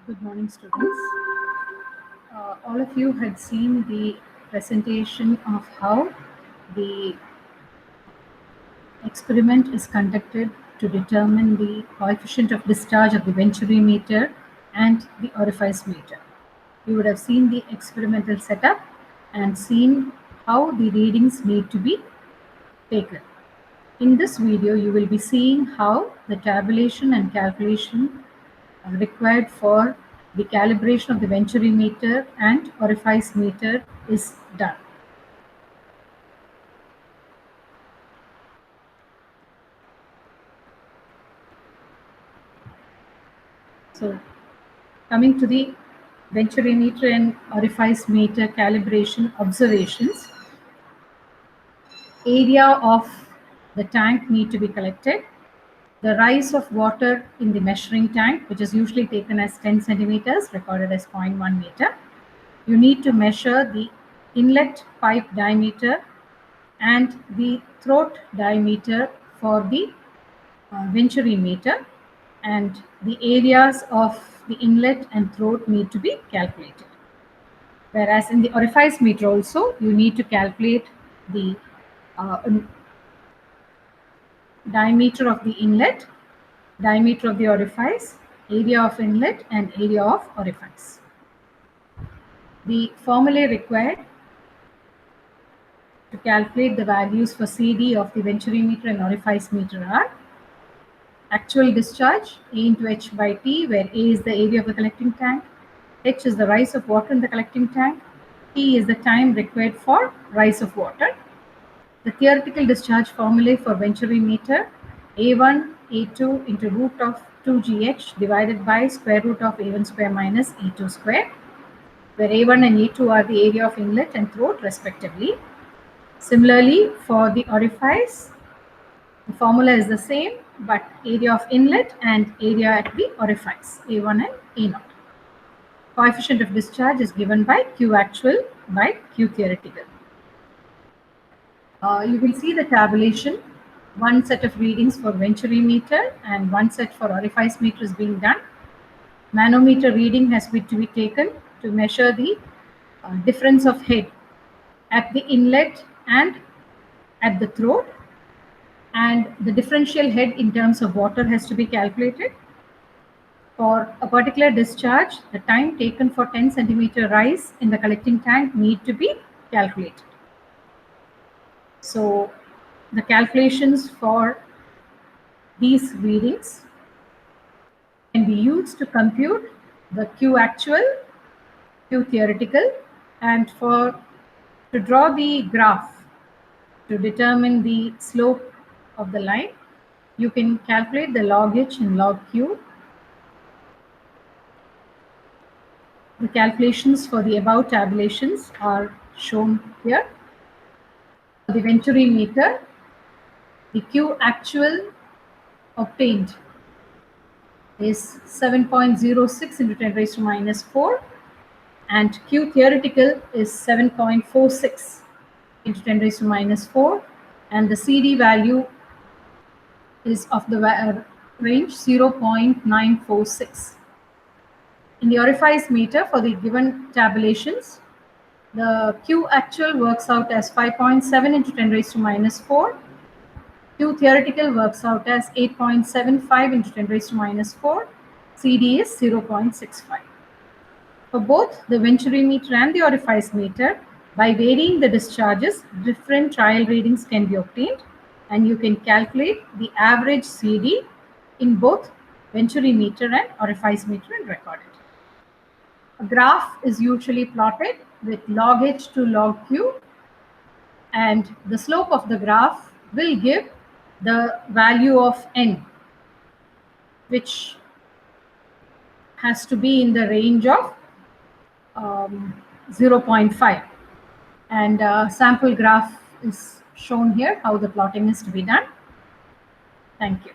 Good morning, students. All of you had seen the presentation of how the experiment is conducted to determine the coefficient of discharge of the venturi meter and the orifice meter. You would have seen the experimental setup and seen how the readings need to be taken. In this video, you will be seeing how the tabulation and calculation required for the calibration of the venturi meter and orifice meter is done. So, coming to the venturi meter and orifice meter calibration observations, area of the tank need to be collected. The rise of water in the measuring tank, which is usually taken as 10 centimeters, recorded as 0.1 meter. You need to measure the inlet pipe diameter and the throat diameter for the venturi meter, and the areas of the inlet and throat need to be calculated. Whereas in the orifice meter also, you need to calculate the diameter of the inlet, diameter of the orifice, area of inlet and area of orifice. The formulae required to calculate the values for CD of the venturi meter and orifice meter are actual discharge, A into H by T, where A is the area of the collecting tank, H is the rise of water in the collecting tank, T is the time required for rise of water. The theoretical discharge formulae for venturi meter, A1, A2 into root of 2GH divided by square root of A1 square minus A2 square, where A1 and A2 are the area of inlet and throat respectively. Similarly, for the orifice, the formula is the same, but area of inlet and area at the orifice, A1 and A0. Coefficient of discharge is given by Q actual by Q theoretical. You will see the tabulation. One set of readings for venturi meter and one set for orifice meter is being done. Manometer reading has to be taken to measure the difference of head at the inlet and at the throat, and the differential head in terms of water has to be calculated. For a particular discharge, the time taken for 10 centimeter rise in the collecting tank need to be calculated. So the calculations for these readings can be used to compute the Q actual, Q theoretical, and to draw the graph to determine the slope of the line, you can calculate the log H and log Q. The calculations for the above tabulations are shown here. For the venturi meter, the Q actual obtained is 7.06 into 10 raised to minus 4, and Q theoretical is 7.46 into 10 raised to minus 4, and the CD value is of the range 0.946. In the orifice meter, for the given tabulations, the Q actual works out as 5.7 into 10 raised to minus 4. Q theoretical works out as 8.75 into 10 raised to minus 4. CD is 0.65. For both the venturi meter and the orifice meter, by varying the discharges, different trial readings can be obtained, and you can calculate the average CD in both venturi meter and orifice meter and record it. A graph is usually plotted with log H to log Q, and the slope of the graph will give the value of N, which has to be in the range of 0.5, and sample graph is shown here how the plotting is to be done. Thank you.